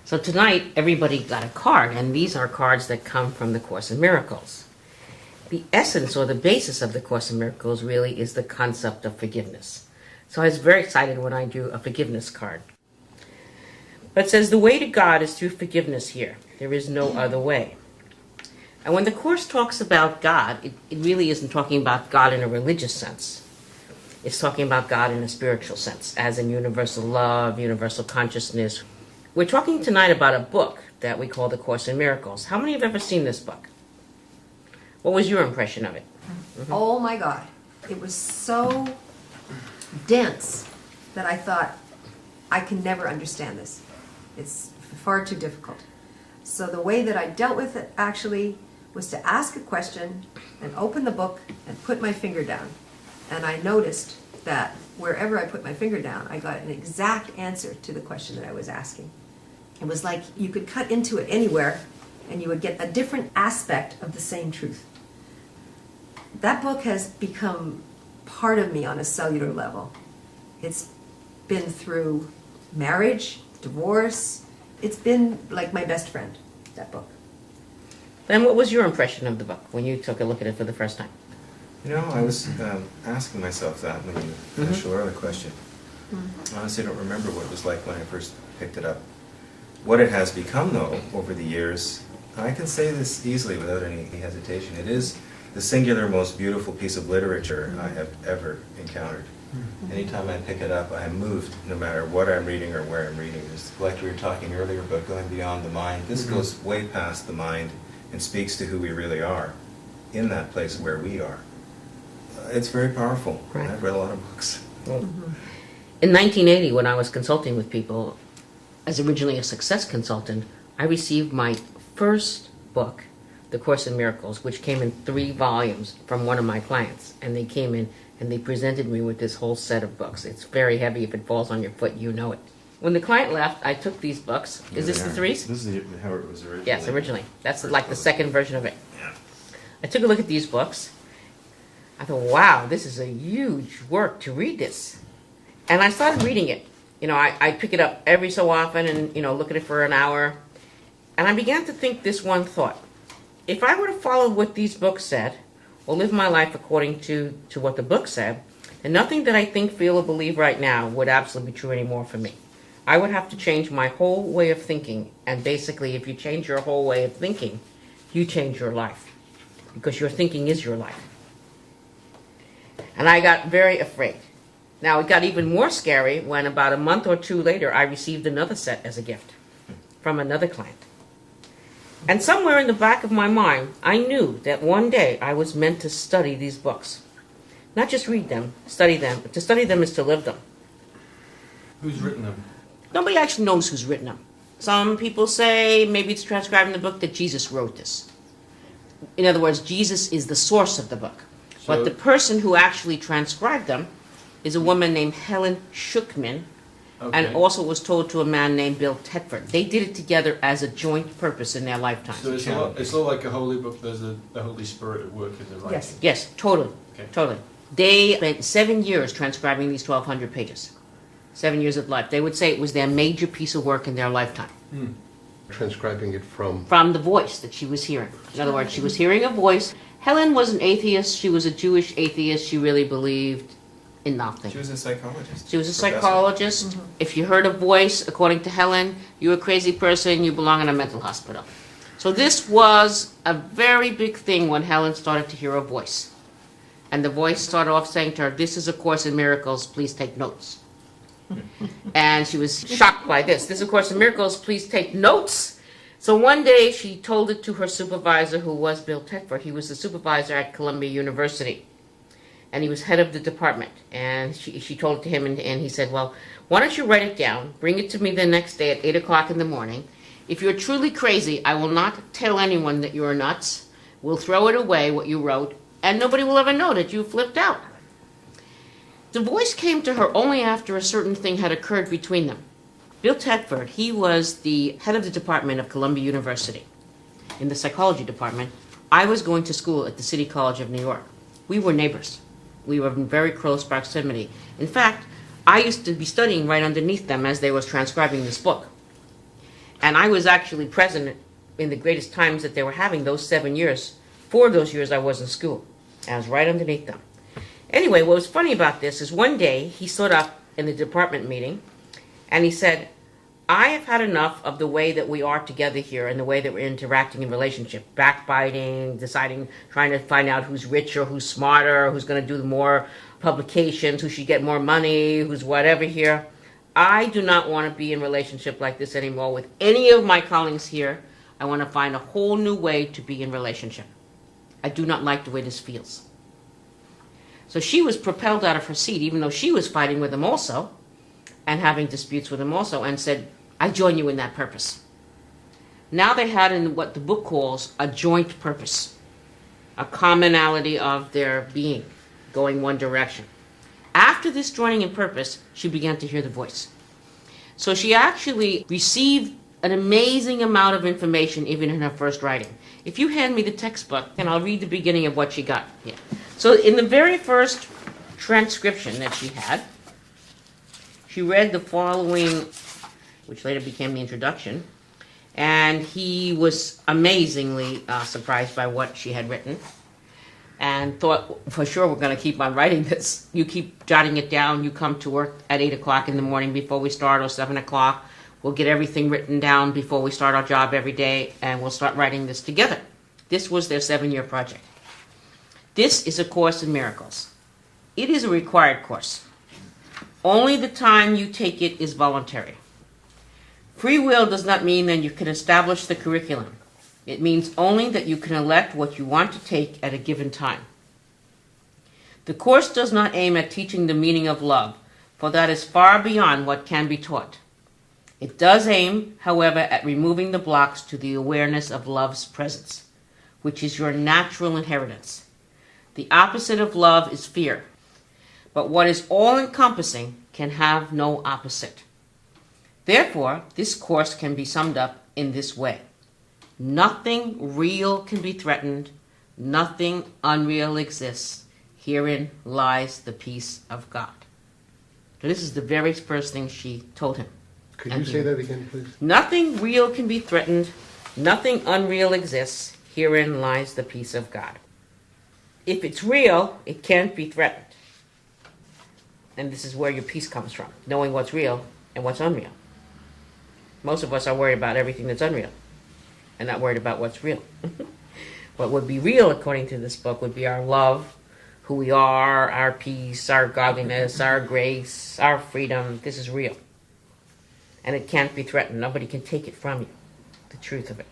So tonight, everybody got a card, and these are cards that come from the Course in Miracles. The essence or the basis of the Course in Miracles really is the concept of forgiveness. So I was very excited when I drew a forgiveness card. But it says, the way to God is through forgiveness here. There is no other way. And when the Course talks about God, it really isn't talking about God in a religious sense. It's talking about God in a spiritual sense, as in universal love, universal consciousness. We're talking tonight about a book that we call The Course in Miracles. How many have ever seen this book? What was your impression of it? Mm-hmm. Oh my God. It was so dense that I thought, I can never understand this. It's far too difficult. So the way that I dealt with it actually was to ask a question and open the book and put my finger down. And I noticed that wherever I put my finger down, I got an exact answer to the question that I was asking. It was like you could cut into it anywhere and you would get a different aspect of the same truth. That book has become part of me on a cellular level. It's been through marriage, divorce. It's been like my best friend, that book. Then what was your impression of the book when you took a look at it for the first time? You know, I was asking myself that when you finished the earlier question. I honestly don't remember what it was like when I first picked it up. What it has become, though, over the years, I can say this easily without any hesitation. It is the singular most beautiful piece of literature I have ever encountered. Anytime I pick it up, I am moved, no matter what I'm reading or where I'm reading. Just like we were talking earlier about going beyond the mind, this goes way past the mind and speaks to who we really are in that place where we are. It's very powerful. Right. I've read a lot of books. In 1980, when I was consulting with people, as originally a success consultant, I received my first book, The Course in Miracles, which came in 3 volumes from one of my clients. And they came in and they presented me with this whole set of books. It's very heavy. If it falls on your foot, you know it. When the client left, I took these books. Is this the 3s? This is how it was originally. Yes, originally. That's like the second version of it. Yeah. I took a look at these books. I thought, wow, this is a huge work to read this. And I started reading it. You know, I pick it up every so often and, look at it for an hour. And I began to think this one thought. If I were to follow what these books said, or live my life according to what the book said, then nothing that I think, feel, or believe right now would absolutely be true anymore for me. I would have to change my whole way of thinking. And basically, if you change your whole way of thinking, you change your life. Because your thinking is your life. And I got very afraid. Now, it got even more scary when about a month or 2 later, I received another set as a gift from another client. And somewhere in the back of my mind, I knew that one day I was meant to study these books. Not just read them, study them. To study them is to live them. Who's written them? Nobody actually knows who's written them. Some people say maybe it's transcribed in the book that Jesus wrote this. In other words, Jesus is the source of the book. But the person who actually transcribed them is a woman named Helen Schuckman, and also was told to a man named Bill Thetford. They did it together as a joint purpose in their lifetime. So it's not like a holy book. There's the Holy Spirit at work in the writing. Yes. Yes, totally. Okay. Totally. They spent 7 years transcribing these 1,200 pages. 7 years of life. They would say it was their major piece of work in their lifetime. Transcribing it from... From the voice that she was hearing. In other words, she was hearing a voice. Helen was an atheist. She was a Jewish atheist. She really believed in nothing. She was a psychologist. She was a Professor. psychologist. If you heard a voice, according to Helen, you're a crazy person, you belong in a mental hospital. So this was a very big thing when Helen started to hear a voice. And the voice started off saying to her, "This is a Course in Miracles, please take notes." And she was shocked by this. "This is a Course in Miracles, please take notes." So one day she told it to her supervisor, who was Bill Thetford. He was the supervisor at Columbia University. And he was head of the department. And she told it to him, and he said, "Well, why don't you write it down, bring it to me the next day at 8 o'clock in the morning. If you're truly crazy, I will not tell anyone that you're nuts. We'll throw it away, what you wrote, and nobody will ever know that you flipped out." The voice came to her only after a certain thing had occurred between them. Bill Thetford, he was the head of the department of Columbia University. In the psychology department, I was going to school at the City College of New York. We were neighbors. We were in very close proximity. In fact, I used to be studying right underneath them as they was transcribing this book. And I was actually present in the greatest times that they were having those 7 years. 4 of those years I was in school. I was right underneath them. Anyway, what was funny about this is one day he stood up in the department meeting and he said, I have had enough of the way that we are together here and the way that we're interacting in relationship, backbiting, deciding, trying to find out who's richer, who's smarter, who's going to do more publications, who should get more money, who's whatever here. I do not want to be in relationship like this anymore with any of my colleagues here. I want to find a whole new way to be in relationship. I do not like the way this feels. So she was propelled out of her seat, even though she was fighting with him also and having disputes with him also, and said, I join you in that purpose. Now they had in what the book calls a joint purpose, a commonality of their being, going one direction. After this joining in purpose, she began to hear the voice. So she actually received an amazing amount of information even in her first writing. If you hand me the textbook, and I'll read the beginning of what she got here. So in the very first transcription that she had, she read the following, which later became the introduction, and he was amazingly surprised by what she had written and thought, for sure, we're going to keep on writing this. You keep jotting it down. You come to work at 8 o'clock in the morning before we start, or 7 o'clock. We'll get everything written down before we start our job every day, and we'll start writing this together. This was their 7-year project. This is a course in miracles. It is a required course. Only the time you take it is voluntary. Free will does not mean that you can establish the curriculum. It means only that you can elect what you want to take at a given time. The course does not aim at teaching the meaning of love, for that is far beyond what can be taught. It does aim, however, at removing the blocks to the awareness of love's presence, which is your natural inheritance. The opposite of love is fear, but what is all-encompassing can have no opposite. Therefore, this course can be summed up in this way. Nothing real can be threatened. Nothing unreal exists. Herein lies the peace of God. So this is the very first thing she told him. Could you say that again, please? Nothing real can be threatened. Nothing unreal exists. Herein lies the peace of God. If it's real, it can't be threatened. And this is where your peace comes from, knowing what's real and what's unreal. Most of us are worried about everything that's unreal and not worried about what's real. What would be real, according to this book, would be our love, who we are, our peace, our godliness, our grace, our freedom. This is real. And it can't be threatened. Nobody can take it from you, the truth of it.